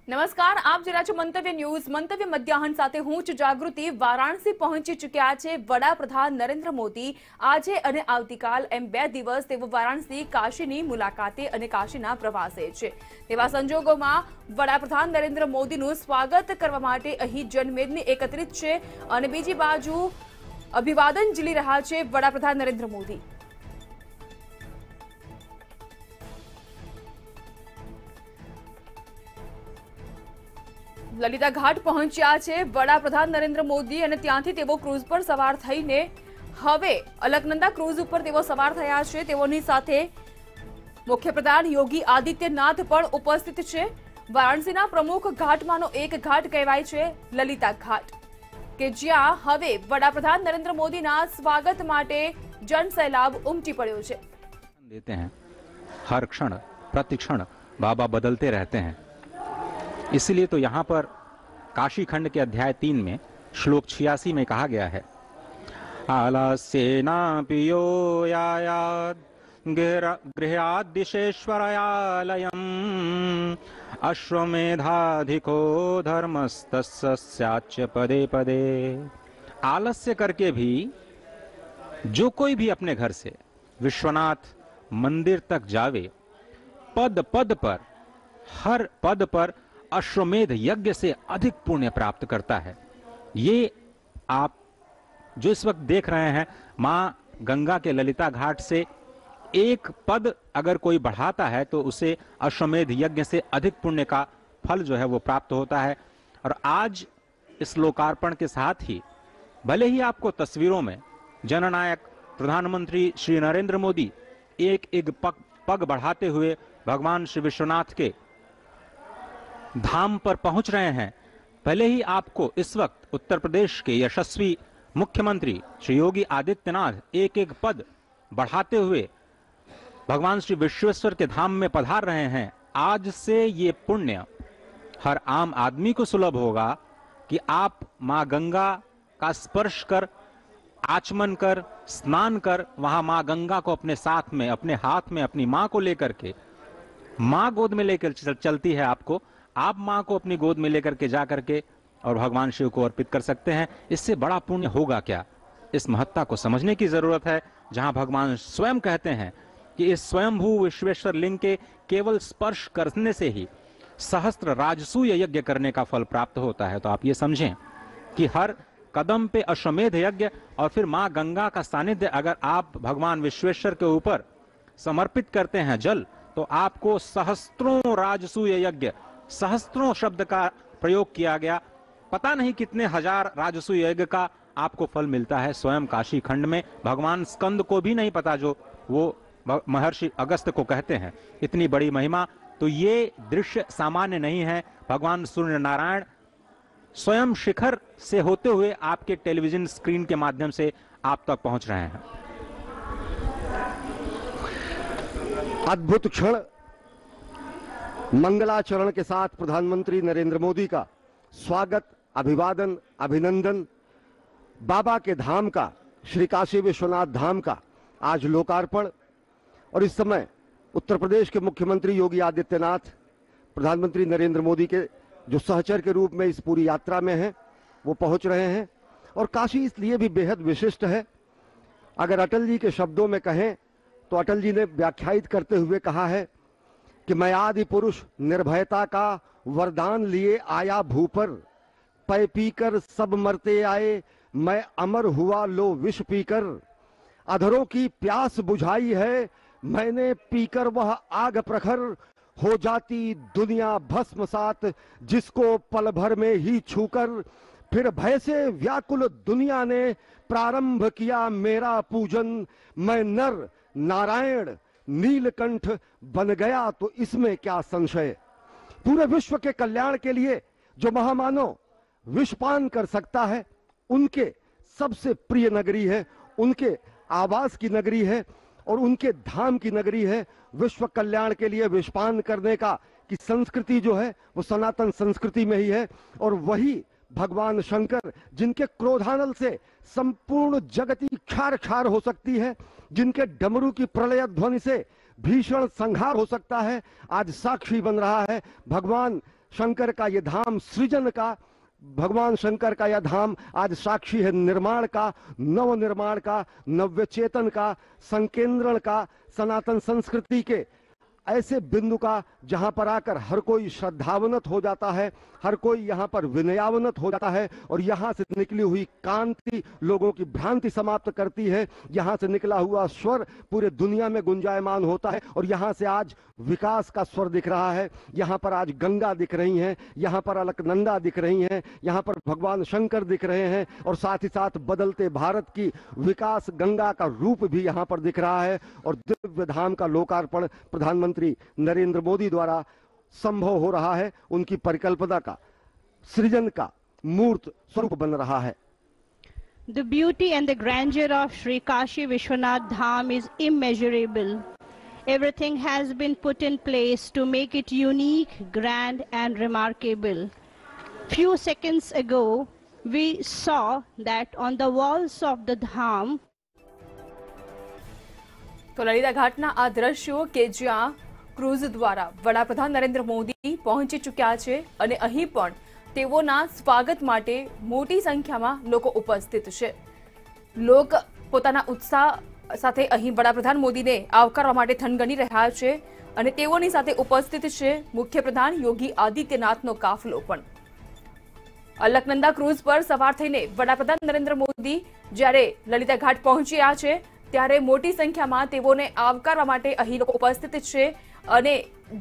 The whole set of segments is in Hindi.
નમસ્કાર, આપ જોઈ રહ્યા છો મંતવ્ય ન્યૂઝ. મંતવ્ય મધ્યાહન સાથે હું છું જાગૃતિ. વારાણસી પહોંચી ચૂક્યા છે વડાપ્રધાન નરેન્દ્ર મોદી. આજે અને આવતીકાલ એમ 2 દિવસ તેઓ વારાણસી કાશીની મુલાકાતે અને કાશીના પ્રવાસે છે. તેવા સંજોગોમાં વડાપ્રધાન નરેન્દ્ર મોદીનું સ્વાગત કરવા માટે અહીં જનમેદની એકત્રિત છે અને બીજી બાજુ અભિવાદન ઝીલી રહ્યા છે વડાપ્રધાન નરેન્દ્ર મોદી. લલિતા ઘાટ પહોંચ્યા છે વડાપ્રધાન નરેન્દ્ર મોદી અને ત્યાંથી તેઓ ક્રૂઝ પર સવાર થઈને હવે અલકનંદા ક્રૂઝ ઉપર તેઓ સવાર થયા છે. તેઓની સાથે મુખ્યપ્રધાન યોગી આદિત્યનાથ પણ ઉપસ્થિત છે. વારાણસીના પ્રમુખ ઘાટમાંનો એક ઘાટ કહેવાય છે લલિતા ઘાટ, કે જ્યાં હવે વડાપ્રધાન નરેન્દ્ર મોદીના સ્વાગત માટે જનસैलाब ઉમટી પડ્યો છે. देते हैं हर क्षण प्रतिक्षण बाबा बदलते रहते हैं. इसलिए तो यहाँ पर काशी खंड के अध्याय 3 में श्लोक 86 में कहा गया है, आलस्येना पियो यायाद गृहादिशेश्वरयालयम् अश्वमेधाधिको धर्मस्तस्य पदे पदे. आलस्य करके भी जो कोई भी अपने घर से विश्वनाथ मंदिर तक जावे, पद पद पर हर पद पर अश्वमेध यज्ञ से अधिक पुण्य प्राप्त करता है. ये आप जो इस वक्त देख रहे हैं, मां गंगा के ललिता घाट से एक पद अगर कोई बढ़ाता है तो उसे अश्वमेध यज्ञ से अधिक पुण्य का फल जो है वो प्राप्त होता है. और आज इस लोकार्पण के साथ ही भले ही आपको तस्वीरों में जननायक प्रधानमंत्री श्री नरेंद्र मोदी एक एक पग बढ़ाते हुए भगवान श्री विश्वनाथ के धाम पर पहुंच रहे हैं, भले ही आपको इस वक्त उत्तर प्रदेश के यशस्वी मुख्यमंत्री श्री योगी आदित्यनाथ एक एक पद बढ़ाते हुए भगवान श्री विश्वेश्वर के धाम में पधार रहे हैं, आज से ये पुण्य हर आम आदमी को सुलभ होगा कि आप मां गंगा का स्पर्श कर, आचमन कर, स्नान कर, वहां मां गंगा को अपने साथ में, अपने हाथ में अपनी मां को लेकर के, मां गोद में लेकर चलती है आपको, आप मां को अपनी गोद में लेकर के जाकर के और भगवान शिव को अर्पित कर सकते हैं. इससे बड़ा पुण्य होगा क्या? इस महत्ता को समझने की जरूरत है. जहां भगवान स्वयं कहते हैं कि इस स्वयंभू विश्वेश्वर लिंग के केवल स्पर्श करने से ही सहस्त्र राजसूय यज्ञ करने का फल प्राप्त होता है. तो आप ये समझें कि हर कदम पे अश्वमेध यज्ञ और फिर मां गंगा का सानिध्य अगर आप भगवान विश्वेश्वर के ऊपर समर्पित करते हैं जल, तो आपको सहस्त्रों राजसूय यज्ञ, सहस्त्रों शब्द का प्रयोग किया गया, पता नहीं कितने हजार राजसूय यज्ञ का आपको फल मिलता है स्वयं काशी खंड में. भगवान स्कंद को भी नहीं पता जो वो महर्षि अगस्त्य को कहते हैं. इतनी बड़ी महिमा. तो ये दृश्य सामान्य नहीं है. भगवान सूर्य नारायण स्वयं शिखर से होते हुए आपके टेलीविजन स्क्रीन के माध्यम से आप तक पहुंच रहे हैं. अद्भुत क्षण. मंगलाचरण के साथ प्रधानमंत्री नरेंद्र मोदी का स्वागत, अभिवादन, अभिनंदन. बाबा के धाम का, श्री काशी विश्वनाथ धाम का आज लोकार्पण. और इस समय उत्तर प्रदेश के मुख्यमंत्री योगी आदित्यनाथ प्रधानमंत्री नरेंद्र मोदी के जो सहचर के रूप में इस पूरी यात्रा में हैं, वो पहुंच रहे हैं. और काशी इसलिए भी बेहद विशिष्ट है. अगर अटल जी के शब्दों में कहें तो अटल जी ने व्याख्यायित करते हुए कहा है कि मैं आदि पुरुष निर्भयता का वरदान लिए आया भू पर, पै पीकर सब मरते आए, मैं अमर हुआ लो विष पीकर, अधरों की प्यास बुझाई है मैंने पीकर वह आग प्रखर, हो जाती दुनिया भस्मसात जिसको पल भर में ही छूकर, फिर भय से व्याकुल दुनिया ने प्रारंभ किया मेरा पूजन, मैं नर नारायण नीलकंठ बन गया तो इसमें क्या संशय. पूरे विश्व के कल्याण के लिए जो महामानव विषपान कर सकता है, उनके सबसे प्रिय नगरी है, उनके आवास की नगरी है और उनके धाम की नगरी है. विश्व कल्याण के लिए विषपान करने का की संस्कृति जो है वो सनातन संस्कृति में ही है. और वही भगवान शंकर जिनके क्रोधानल से संपूर्ण जगती क्षार क्षार हो सकती है, जिनके डमरू की प्रलय ध्वनि से भीषण संहार हो सकता है, आज साक्षी बन रहा है भगवान शंकर का ये धाम सृजन का, भगवान शंकर का यह धाम आज साक्षी है निर्माण का, नव निर्माण का, नव्य चेतन का, संकेंद्रण का, सनातन संस्कृति के ऐसे बिंदु का जहां पर आकर हर कोई श्रद्धावनत हो जाता है, हर कोई यहां पर विनयावनत हो जाता है और यहां से निकली हुई कांति लोगों की भ्रांति समाप्त करती है। यहां से निकला हुआ स्वर पूरे दुनिया में गुंजायमान होता है और यहां से आज विकास का स्वर दिख रहा है। यहां पर आज गंगा दिख रही हैं, यहां पर अलकनंदा दिख रही हैं, यहां पर भगवान शंकर दिख रहे हैं और साथ ही साथ बदलते भारत की विकास गंगा का रूप भी यहां पर दिख रहा है। और दिव्य धाम का लोकार्पण प्रधानमंत्री नरेंद्र मोदी द्वारा संभव हो रहा है। उनकी परिकल्पना का, सृजन का मूर्त स्वरूप बन रहा है। The beauty and the grandeur of Sri Kashi Vishwanath Dham is immeasurable. Everything has been put in place to make it unique, grand and remarkable. Few seconds ago, we saw that on the walls of the Dham. તો લલિતા ઘાટના આ દ્રશ્યો કે જ્યાં ક્રૂઝ દ્વારા વડાપ્રધાન નરેન્દ્ર મોદી પહોંચી ચૂક્યા છે અને અહીં પણ તેઓના સ્વાગત માટે મોટી સંખ્યામાં લોકો ઉપસ્થિત છે। લોક પોતાના ઉત્સાહ સાથે અહીં વડાપ્રધાન મોદીને આવકારવા માટે થનગની રહ્યા છે અને તેઓની સાથે ઉપસ્થિત છે મુખ્યપ્રધાન યોગી આદિત્યનાથનો કાફલો પણ। અલકનંદા ક્રૂઝ પર સવાર થઈને વડાપ્રધાન નરેન્દ્ર મોદી જ્યારે લલિતા ઘાટ પહોંચ્યા છે ત્યારે મોટી સંખ્યામાં તેઓને આવકારવા માટે અહીં લોકો ઉપસ્થિત છે અને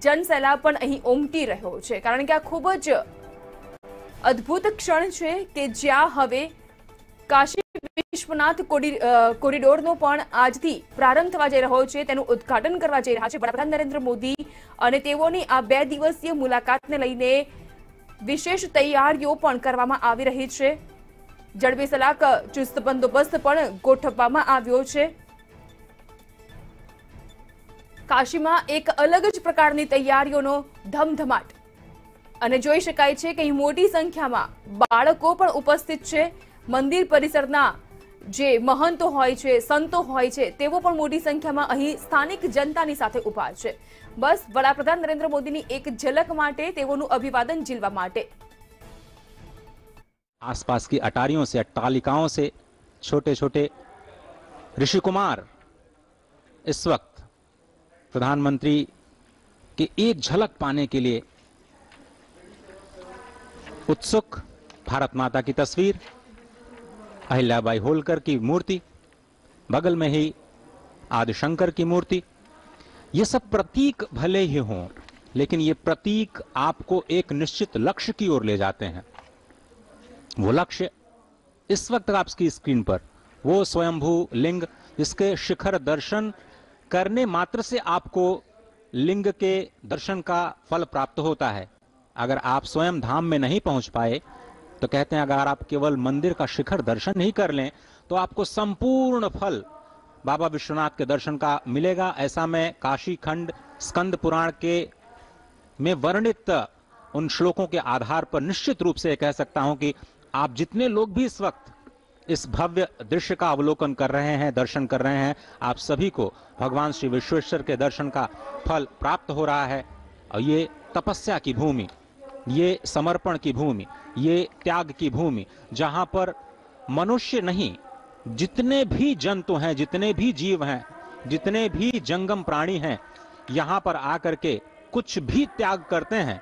જનસેલાબ પણ અહીં ઉમટી રહ્યો છે કારણ કે આ ખૂબ જ અદ્ભુત ક્ષણ છે કે જ્યાં હવે કાશી વિશ્વનાથ કોરિડોરનો પણ આજથી પ્રારંભ થવા જઈ રહ્યો છે, તેનું ઉદ્ઘાટન કરવા જઈ રહ્યા છે વડાપ્રધાન નરેન્દ્ર મોદી અને તેઓની આ 2 દિવસીય મુલાકાતને લઈને વિશેષ તૈયારીઓ પણ કરવામાં આવી રહી છે। જડબેસલાક ચુસ્ત બંદોબસ્ત પણ ગોઠવવામાં આવ્યો છે। કાશીમાં એક અલગ જ પ્રકારની તૈયારીઓનો ધમધમાટ અને જોઈ શકાય છે કે અહીં મોટી સંખ્યામાં બાળકો પણ ઉપસ્થિત છે। મંદિર પરિસરના જે મહંતો હોય છે, સંતો હોય છે, તેઓ પણ મોટી સંખ્યામાં અહીં સ્થાનિક જનતાની સાથે ઊભા છે। બસ વડાપ્રધાન નરેન્દ્ર મોદીની એક ઝલક માટે તેઓનું અભિવાદન ઝીલવા માટે। आसपास की अटारियों से, अट्टालिकाओं से छोटे छोटे ऋषि कुमार इस वक्त प्रधानमंत्री की एक झलक पाने के लिए उत्सुक। भारत माता की तस्वीर, अहिल्याबाई होलकर की मूर्ति, बगल में ही आदिशंकर की मूर्ति। ये सब प्रतीक भले ही हों, लेकिन ये प्रतीक आपको एक निश्चित लक्ष्य की ओर ले जाते हैं। वो लक्ष्य इस वक्त आपकी स्क्रीन पर वो स्वयंभू लिंग, जिसके शिखर दर्शन करने मात्र से आपको लिंग के दर्शन का फल प्राप्त होता है। अगर आप स्वयं धाम में नहीं पहुंच पाए तो कहते हैं अगर आप केवल मंदिर का शिखर दर्शन ही कर लें तो आपको संपूर्ण फल बाबा विश्वनाथ के दर्शन का मिलेगा। ऐसा मैं काशी खंड स्कंद पुराण के में वर्णित उन श्लोकों के आधार पर निश्चित रूप से कह सकता हूं कि आप जितने लोग भी इस वक्त इस भव्य दृश्य का अवलोकन कर रहे हैं, दर्शन कर रहे हैं, आप सभी को भगवान श्री विश्वेश्वर के दर्शन का फल प्राप्त हो रहा है। और ये तपस्या की भूमि, ये समर्पण की भूमि, ये त्याग की भूमि, जहां पर मनुष्य नहीं, जितने भी जंतु हैं, जितने भी जीव हैं, जितने भी जंगम प्राणी हैं, यहां पर आकर के कुछ भी त्याग करते हैं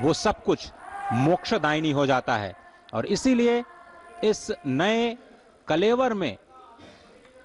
वो सब कुछ मोक्षदायिनी हो जाता है। और इसीलिए इस नए कलेवर में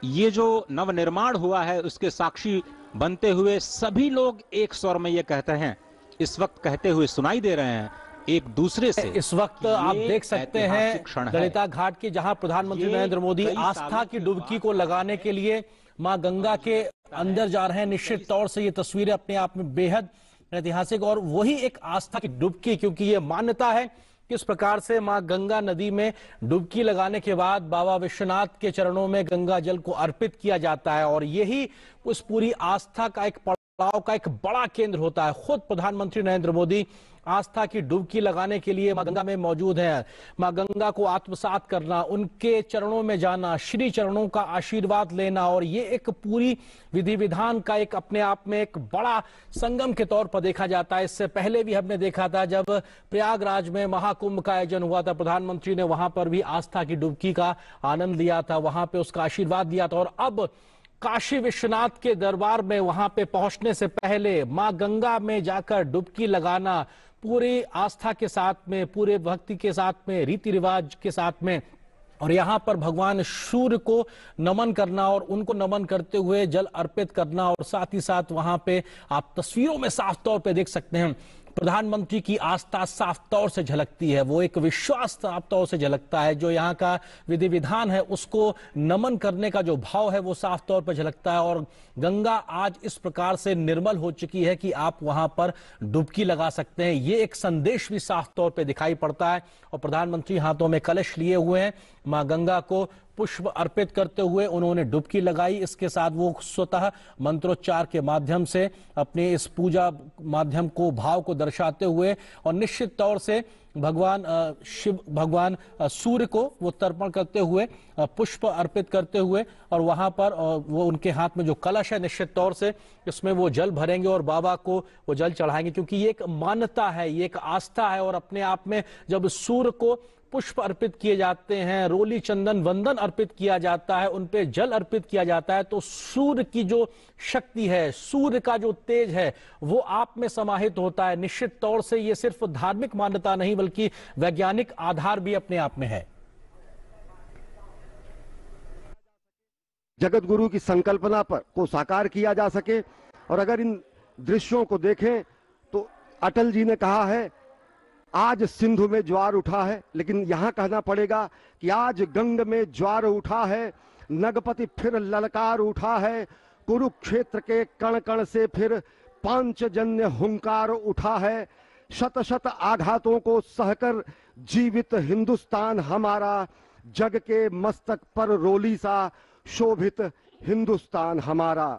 ये जो नवनिर्माण हुआ है उसके साक्षी बनते हुए सभी लोग एक स्वर में ये कहते हैं, इस वक्त कहते हुए सुनाई दे रहे हैं एक दूसरे से। इस वक्त आप देख सकते हैं ललिता घाट की, जहां प्रधानमंत्री नरेंद्र मोदी आस्था की डुबकी को लगाने के लिए मां गंगा के अंदर जा रहे हैं। निश्चित तौर से ये तस्वीरें अपने आप में बेहद ऐतिहासिक और वही एक आस्था की डुबकी, क्योंकि ये मान्यता है किस प्रकार से मां गंगा नदी में डुबकी लगाने के बाद बाबा विश्वनाथ के चरणों में गंगा जल को अर्पित किया जाता है और यही उस पूरी आस्था का एक बदलाव का एक बड़ा केंद्र होता है। खुद प्रधानमंत्री नरेंद्र मोदी आस्था की डुबकी लगाने के लिए मां गंगा में मौजूद हैं। मां गंगा को आत्मसात करना, उनके चरणों में जाना, श्री चरणों का आशीर्वाद लेना, और ये एक पूरी विधि विधान का एक अपने आप में एक बड़ा संगम के तौर पर देखा जाता है। इससे पहले भी हमने देखा था जब प्रयागराज में महाकुंभ का आयोजन हुआ था, प्रधानमंत्री ने वहां पर भी आस्था की डुबकी का आनंद लिया था, वहां पे उसका आशीर्वाद दिया था। और अब काशी विश्वनाथ के दरबार में वहां पे पहुंचने से पहले मां गंगा में जाकर डुबकी लगाना, पूरी आस्था के साथ में, पूरे भक्ति के साथ में, रीति रिवाज के साथ में, और यहाँ पर भगवान सूर्य को नमन करना और उनको नमन करते हुए जल अर्पित करना। और साथ ही साथ वहां पे आप तस्वीरों में साफ तौर पे देख सकते हैं प्रधानमंत्री की आस्था साफ तौर से झलकती है, वो एक विश्वास साफ तौर से झलकता है। जो यहाँ का विधि विधान है उसको नमन करने का जो भाव है वो साफ तौर पर झलकता है। और गंगा आज इस प्रकार से निर्मल हो चुकी है कि आप वहां पर डुबकी लगा सकते हैं, ये एक संदेश भी साफ तौर पे दिखाई पड़ता है। और प्रधानमंत्री हाथों में कलश लिए हुए हैं, मां गंगा को पुष्प अर्पित करते हुए उन्होंने डुबकी लगाई। इसके साथ वो स्वतः मंत्रोच्चार के माध्यम से अपने इस पूजा माध्यम को, भाव को दर्शाते हुए, और निश्चित तौर से भगवान शिव, भगवान सूर्य को वो तर्पण करते हुए, पुष्प अर्पित करते हुए, और वहां पर वो उनके हाथ में जो कलश है निश्चित तौर से इसमें वो जल भरेंगे और बाबा को वो जल चढ़ाएंगे, क्योंकि ये एक मान्यता है, ये एक आस्था है। और अपने आप में जब सूर्य को पुष्प अर्पित किए जाते हैं, रोली चंदन वंदन अर्पित किया जाता है, उन पे जल अर्पित किया जाता है, तो सूर्य की जो शक्ति है, सूर्य का जो तेज है वो आप में समाहित होता है। निश्चित तौर से ये सिर्फ धार्मिक मान्यता नहीं बल्कि वैज्ञानिक आधार भी अपने आप में है। जगत गुरु की संकल्पना पर को साकार किया जा सके। और अगर इन दृश्यों को देखें तो अटल जी ने कहा है आज सिंधु में ज्वार उठा है, लेकिन यहां कहना पड़ेगा कि आज गंग में ज्वार उठा है, नगपति फिर ललकार उठा है, कुरुक्षेत्र के कण कण से फिर पांचजन्य हुंकार उठा है, शत शत आघातों को सहकर जीवित हिंदुस्तान हमारा, जग के मस्तक पर रोली सा शोभित हिंदुस्तान हमारा।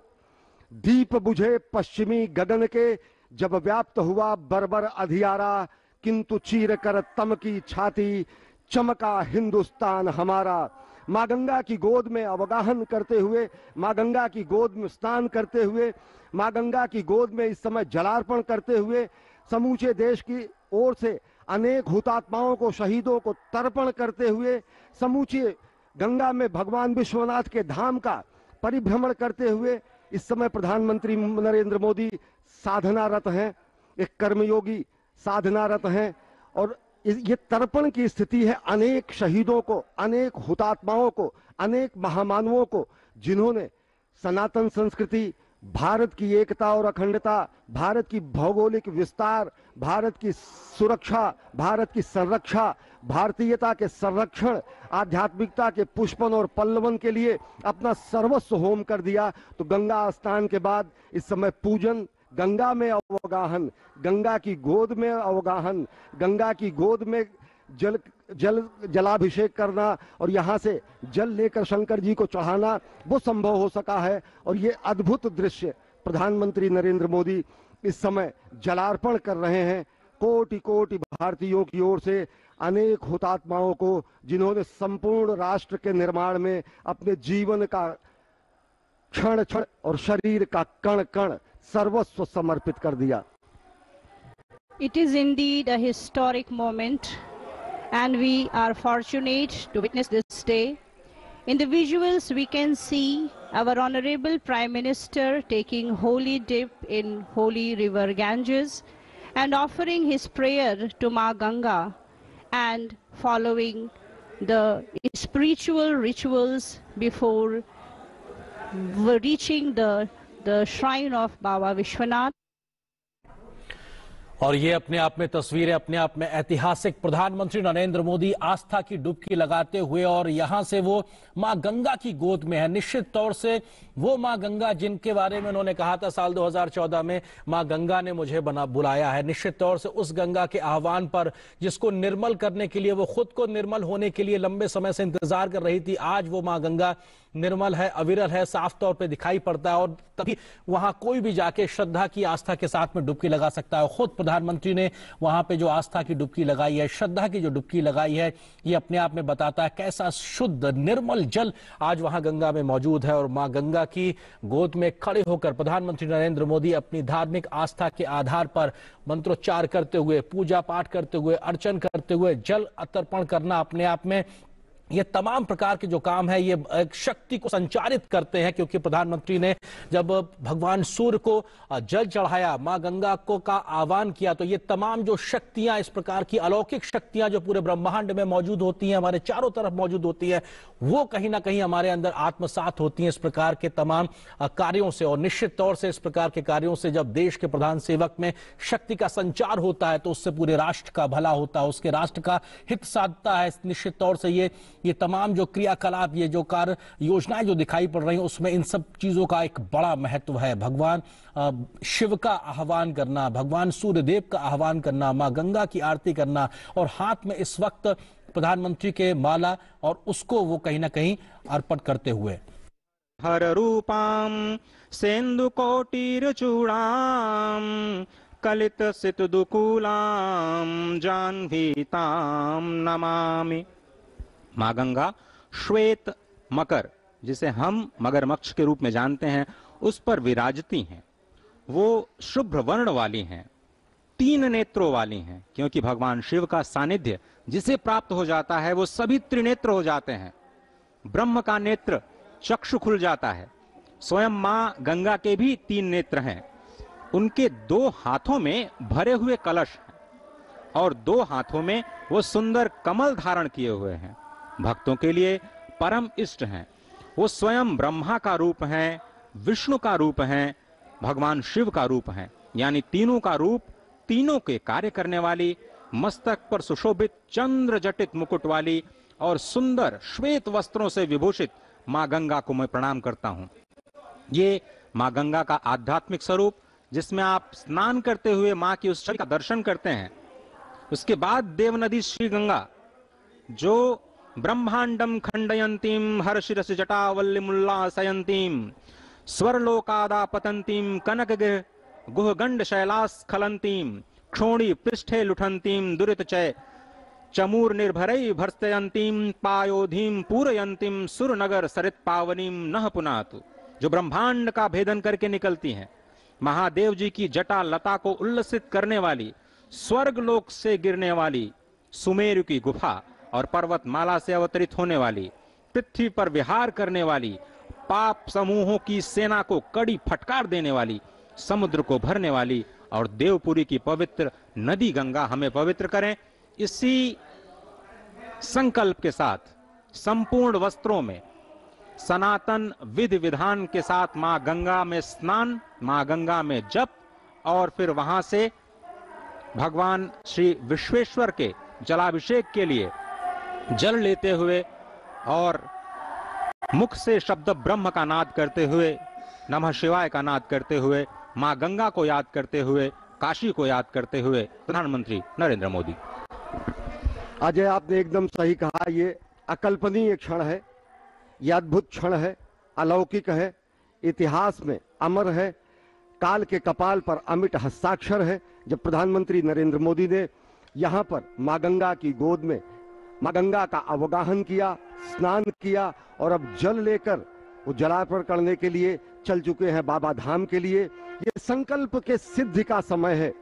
दीप बुझे पश्चिमी गगन के जब व्याप्त हुआ बर्बर अधियारा, किंतु चीर कर तम की छाती चमका हिंदुस्तान हमारा। मां गंगा की गोद में अवगाहन करते हुए, मां गंगा की गोद में स्नान करते हुए, मां गंगा की गोद में इस समय जलार्पण करते हुए समूचे देश की ओर से अनेक हुतात्माओं को, शहीदों को तर्पण करते हुए समूचे गंगा में भगवान विश्वनाथ के धाम का परिभ्रमण करते हुए इस समय प्रधानमंत्री नरेंद्र मोदी साधनारत हैं, एक कर्मयोगी साधनारत हैं। और ये तर्पण की स्थिति है अनेक शहीदों को, अनेक हुतात्माओं को, अनेक महामानवों को, जिन्होंने सनातन संस्कृति, भारत की एकता और अखंडता, भारत की भौगोलिक विस्तार, भारत की सुरक्षा, भारत की संरक्षा, भारतीयता के संरक्षण, आध्यात्मिकता के पुष्पन और पल्लवन के लिए अपना सर्वस्व होम कर दिया। तो गंगा स्नान के बाद इस समय पूजन, गंगा में अवगाहन, गंगा की गोद में अवगाहन, गंगा की गोद में जलाभिषेक करना और यहाँ से जल लेकर शंकर जी को चढ़ाना, वो संभव हो सका है। और ये अद्भुत दृश्य प्रधानमंत्री नरेंद्र मोदी इस समय जलार्पण कर रहे हैं कोटि कोटि भारतीयों की ओर से अनेक हुतात्माओं को, जिन्होंने संपूर्ण राष्ट्र के निर्माण में अपने जीवन का क्षण क्षण और शरीर का कण कण सर्वस्व समर्पित कर दिया। It is indeed a historic moment, and we are fortunate to witness this day. In the visuals, we can see our Honorable Prime Minister taking holy dip in holy river Ganges and offering his prayer to Ma Ganga and following the spiritual rituals before reaching the shrine of Baba Vishwanath. और ये अपने आप में तस्वीरें अपने आप में ऐतिहासिक, प्रधानमंत्री नरेंद्र मोदी आस्था की डुबकी लगाते हुए और यहां से वो मां गंगा की गोद में है। निश्चित तौर से वो मां गंगा जिनके बारे में उन्होंने कहा था साल 2014 में, मां गंगा ने मुझे बुलाया है। निश्चित तौर से उस गंगा के आह्वान पर, जिसको निर्मल करने के लिए, वो खुद को निर्मल होने के लिए लंबे समय से इंतजार कर रही थी, आज वो मां गंगा निर्मल है, अविरल है, साफ तौर पे दिखाई पड़ता है। और तभी वहां कोई भी जाके श्रद्धा की, आस्था के साथ में डुबकी लगा सकता है। खुद प्रधानमंत्री ने वहां पे जो आस्था की डुबकी लगाई है, श्रद्धा की जो डुबकी लगाई है, ये अपने आप में बताता है कैसा शुद्ध निर्मल जल आज वहां गंगा में मौजूद है। और मां गंगा की गोद में खड़े होकर प्रधानमंत्री नरेंद्र मोदी अपनी धार्मिक आस्था के आधार पर मंत्रोच्चार करते हुए, पूजा पाठ करते हुए, अर्चन करते हुए, जल तर्पण करना अपने आप में, ये तमाम प्रकार के जो काम है, ये एक शक्ति को संचारित करते हैं। क्योंकि प्रधानमंत्री ने जब भगवान सूर्य को जल चढ़ाया, मां गंगा को का आह्वान किया, तो ये तमाम जो शक्तियां, इस प्रकार की अलौकिक शक्तियां जो पूरे ब्रह्मांड में मौजूद होती हैं, हमारे चारों तरफ मौजूद होती है, वो कहीं ना कहीं हमारे अंदर आत्मसात होती हैं इस प्रकार के तमाम कार्यों से। और निश्चित तौर से इस प्रकार के कार्यों से जब देश के प्रधान सेवक में शक्ति का संचार होता है, तो उससे पूरे राष्ट्र का भला होता है, उसके राष्ट्र का हित साधता है। निश्चित तौर से ये तमाम जो क्रियाकलाप, ये जो कार्य योजनाएं जो दिखाई पड़ रही हैं, उसमें इन सब चीजों का एक बड़ा महत्व है। भगवान शिव का आह्वान करना, भगवान सूर्यदेव का आह्वान करना, मां गंगा की आरती करना, और हाथ में इस वक्त प्रधानमंत्री के माला, और उसको वो कहीं ना कहीं अर्पण करते हुए हर रूपाम सेंदु कोटिर चूड़ाम कलित सित दुकूलाम जाह्नवीताम नमामि। मां गंगा श्वेत मकर, जिसे हम मगरमच्छ के रूप में जानते हैं, उस पर विराजती हैं। वो शुभ्र वर्ण वाली हैं, 3 नेत्रों वाली हैं, क्योंकि भगवान शिव का सानिध्य जिसे प्राप्त हो जाता है, वो सभी त्रिनेत्र हो जाते हैं। ब्रह्म का नेत्र चक्षु खुल जाता है। स्वयं मां गंगा के भी 3 नेत्र हैं। उनके 2 हाथों में भरे हुए कलश हैं और 2 हाथों में वो सुंदर कमल धारण किए हुए हैं। भक्तों के लिए परम इष्ट हैं। वो स्वयं ब्रह्मा का रूप हैं, विष्णु का रूप हैं, भगवान शिव का रूप हैं, यानी तीनों का रूप, तीनों के कार्य करने वाली, मस्तक पर सुशोभित चंद्र जटित मुकुट वाली और सुंदर श्वेत वस्त्रों से विभूषित मां गंगा को मैं प्रणाम करता हूं। ये मां गंगा का आध्यात्मिक स्वरूप, जिसमें आप स्नान करते हुए मां की उस शक्ति का दर्शन करते हैं। उसके बाद देव नदी श्री गंगा, जो ब्रह्मांडम खंडयंतीम हर्षिरस जटावल्लिमुल्लासयंतीम स्वरलोकादापतंतीम कनक गुहगंड शैलास्खलंतीम क्षोणी पृष्ठे लुठंतीम दुरित चय चमूर निर्भरई भर्स्तयंतीम पायोधीम पूरयंतीम सुरनगर सरित पावनीम नह पुनातु, जो ब्रह्मांड का भेदन करके निकलती हैं। महादेव जी की जटा लता को उल्लसित करने वाली, स्वर्ग लोक से गिरने वाली सुमेरु की गुफा और पर्वतमाला से अवतरित होने वाली, पृथ्वी पर विहार करने वाली, पाप समूहों की सेना को कड़ी फटकार देने वाली, समुद्र को भरने वाली और देवपुरी की पवित्र नदी गंगा हमें पवित्र करें। इसी संकल्प के साथ संपूर्ण वस्त्रों में सनातन विधि विधान के साथ मां गंगा में स्नान, मां गंगा में जप, और फिर वहां से भगवान श्री विश्वेश्वर के जलाभिषेक के लिए जल लेते हुए और मुख से शब्द ब्रह्म का नाद करते हुए, नमः शिवाय का नाद करते हुए, मां गंगा को याद करते हुए, काशी को याद करते हुए प्रधानमंत्री नरेंद्र मोदी। अजय, आपने एकदम सही कहा। ये अकल्पनीय क्षण है, यह अद्भुत क्षण है, अलौकिक है, इतिहास में अमर है, काल के कपाल पर अमिट हस्ताक्षर है। जब प्रधानमंत्री नरेंद्र मोदी ने यहाँ पर मां गंगा की गोद में मां गंगा का अवगाहन किया, स्नान किया, और अब जल लेकर वो जलार्पण करने के लिए चल चुके हैं बाबा धाम के लिए। ये संकल्प के सिद्धि का समय है।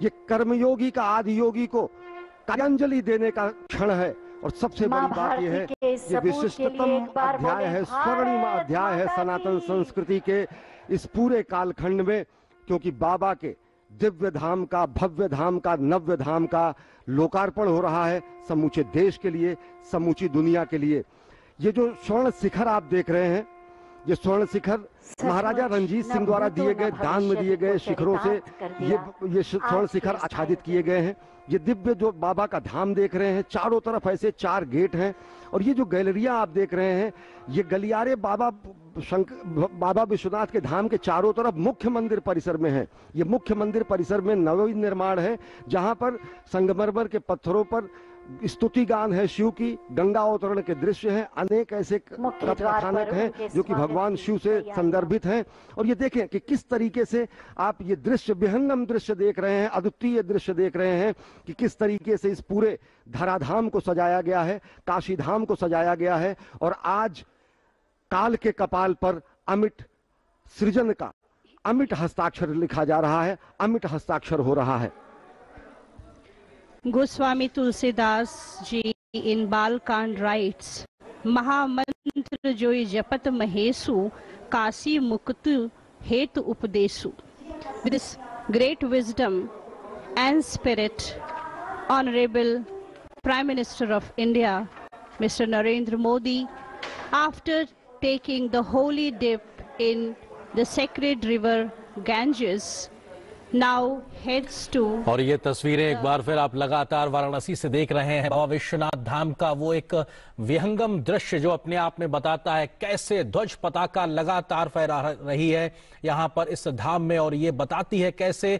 ये कर्मयोगी का आदि योगी को कार्यांजलि देने का क्षण है। और सबसे बड़ी बात यह है, ये विशिष्टतम अध्याय है, स्वर्णिम अध्याय है सनातन संस्कृति के इस पूरे कालखंड में, क्योंकि बाबा के दिव्य धाम का, भव्य धाम का, नव्य धाम का लोकार्पण हो रहा है समूचे देश के लिए, समूची दुनिया के लिए। ये जो स्वर्ण शिखर आप देख रहे हैं, ये स्वर्ण शिखर महाराजा रंजीत सिंह द्वारा दिए गए दान में दिए गए शिखरों से ये स्वर्ण शिखर आच्छादित किए गए हैं। ये दिव्य जो बाबा का धाम देख रहे हैं, चारों तरफ ऐसे 4 गेट हैं और ये जो गैलरिया आप देख रहे हैं, ये गलियारे बाबा विश्वनाथ के धाम के चारों तरफ मुख्य मंदिर परिसर में है। ये मुख्य मंदिर परिसर में नवनिर्माण है, जहां पर संगमरमर के पत्थरों पर स्तुति गान है शिव की, गंगा अवतरण के दृश्य हैं, अनेक ऐसे कथानक हैं जो कि भगवान शिव से संदर्भित हैं। और ये देखें कि किस तरीके से आप ये दृश्य, विहंगम दृश्य देख रहे हैं, अद्वितीय दृश्य देख रहे हैं कि किस तरीके से इस पूरे धराधाम को सजाया गया है, काशी धाम को सजाया गया है। और आज काल के कपाल पर अमिट सृजन का अमिट हस्ताक्षर लिखा जा रहा है, अमिट हस्ताक्षर हो रहा है। Goswami Tulsidas ji in Balkand writes, Mahamantra joi japat mahesu kasi muktu hetu upadesu. With this great wisdom and spirit, Honorable Prime Minister of India, Mr. Narendra Modi, after taking the holy dip in the sacred river Ganges, now heads to। और ये तस्वीरें एक बार फिर आप लगातार वाराणसी से देख रहे हैं। बाबा विश्वनाथ धाम का वो एक विहंगम दृश्य जो अपने आप में बताता है कैसे ध्वज पताका लगातार फहरा रही है यहाँ पर इस धाम में, और ये बताती है कैसे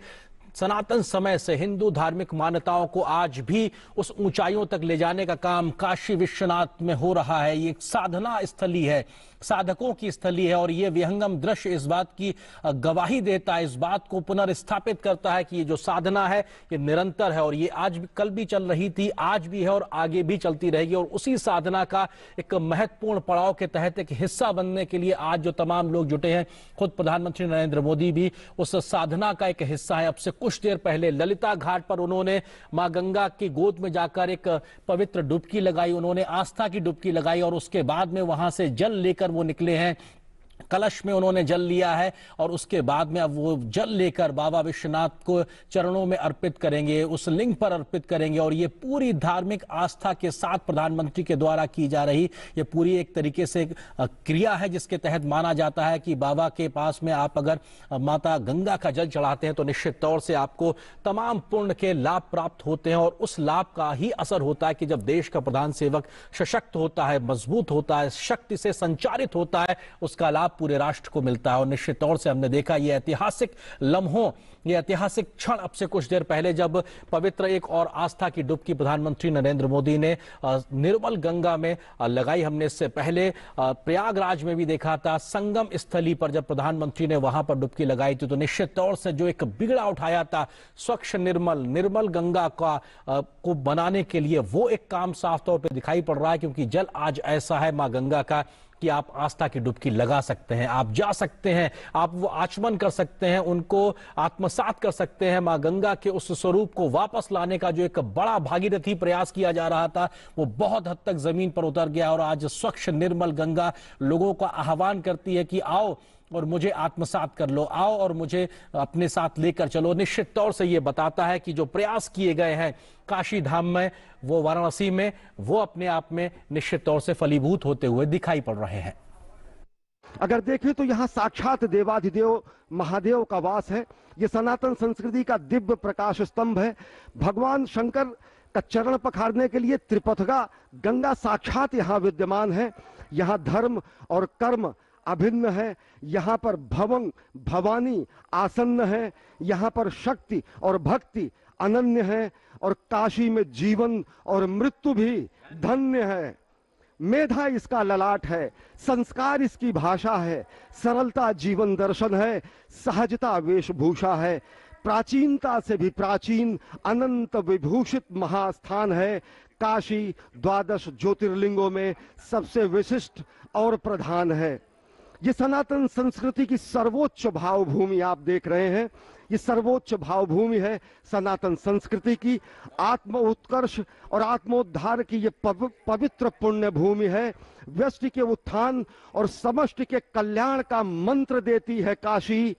सनातन समय से हिंदू धार्मिक मान्यताओं को आज भी उस ऊंचाइयों तक ले जाने का काम काशी विश्वनाथ में हो रहा है। ये एक साधना स्थली है, साधकों की स्थली है, और ये विहंगम दृश्य इस बात की गवाही देता है, इस बात को पुनर्स्थापित करता है कि ये जो साधना है ये निरंतर है, और ये आज भी, कल भी चल रही थी, आज भी है और आगे भी चलती रहेगी। और उसी साधना का एक महत्वपूर्ण पड़ाव के तहत एक हिस्सा बनने के लिए आज जो तमाम लोग जुटे हैं, खुद प्रधानमंत्री नरेंद्र मोदी भी उस साधना का एक हिस्सा है। अब से कुछ देर पहले ललिता घाट पर उन्होंने मां गंगा की गोद में जाकर एक पवित्र डुबकी लगाई, उन्होंने आस्था की डुबकी लगाई, और उसके बाद में वहां से जल लेकर वो निकले हैं। कलश में उन्होंने जल लिया है और उसके बाद में अब वो जल लेकर बाबा विश्वनाथ को चरणों में अर्पित करेंगे, उस लिंग पर अर्पित करेंगे। और ये पूरी धार्मिक आस्था के साथ प्रधानमंत्री के द्वारा की जा रही ये पूरी एक तरीके से क्रिया है, जिसके तहत माना जाता है कि बाबा के पास में आप अगर माता गंगा का जल चढ़ाते हैं तो निश्चित तौर से आपको तमाम पुण्य के लाभ प्राप्त होते हैं। और उस लाभ का ही असर होता है कि जब देश का प्रधान सेवक सशक्त होता है, मजबूत होता है, शक्ति से संचारित होता है, उसका लाभ पूरे राष्ट्र को मिलता है। और निश्चित तौर से हमने देखा ये ऐतिहासिक लम्हों, ये ऐतिहासिक क्षण अब से कुछ देर पहले जब पवित्र एक और आस्था की डुबकी प्रधानमंत्री नरेंद्र मोदी ने निर्मल गंगा में लगाई। हमने इससे पहले प्रयागराज में भी देखा था, संगम स्थली पर जब प्रधानमंत्री ने वहां पर डुबकी लगाई थी, तो निश्चित तौर से जो एक बिगड़ा उठाया था स्वच्छ निर्मल गंगा को बनाने के लिए, वो एक काम साफ तौर पर दिखाई पड़ रहा है। क्योंकि जल आज ऐसा है मां गंगा का कि आप आस्था की डुबकी लगा सकते हैं, आप जा सकते हैं, आप वो आचमन कर सकते हैं, उनको आत्मसात कर सकते हैं। मां गंगा के उस स्वरूप को वापस लाने का जो एक बड़ा भागीरथी प्रयास किया जा रहा था, वो बहुत हद तक जमीन पर उतर गया। और आज स्वच्छ निर्मल गंगा लोगों का आह्वान करती है कि आओ और मुझे आत्मसात कर लो, आओ और मुझे अपने साथ लेकर चलो। निश्चित तौर से ये बताता है कि जो प्रयास किए गए हैं काशी धाम में, वो वाराणसी में, वो अपने आप में निश्चित तौर से फलीभूत होते हुए दिखाई पड़ रहे हैं। अगर देखें तो यहाँ साक्षात देवाधिदेव महादेव का वास है। ये सनातन संस्कृति का दिव्य प्रकाश स्तंभ है। भगवान शंकर का चरण पखारने के लिए त्रिपथगा गंगा साक्षात यहाँ विद्यमान है। यहाँ धर्म और कर्म अभिन्न है, यहाँ पर भवं भवानी आसन्न है, यहाँ पर शक्ति और भक्ति अनन्य है, और काशी में जीवन और मृत्यु भी धन्य है। मेधा इसका ललाट है, संस्कार इसकी भाषा है, सरलता जीवन दर्शन है, सहजता वेशभूषा है, प्राचीनता से भी प्राचीन अनंत विभूषित महास्थान है। काशी 12 ज्योतिर्लिंगों में सबसे विशिष्ट और प्रधान है। ये सनातन संस्कृति की सर्वोच्च भावभूमि आप देख रहे हैं। ये सर्वोच्च भावभूमि है सनातन संस्कृति की। आत्म उत्कर्ष और आत्मोद्धार की ये पवित्र पुण्य भूमि है। व्यष्टि के उत्थान और समष्टि के कल्याण का मंत्र देती है काशी।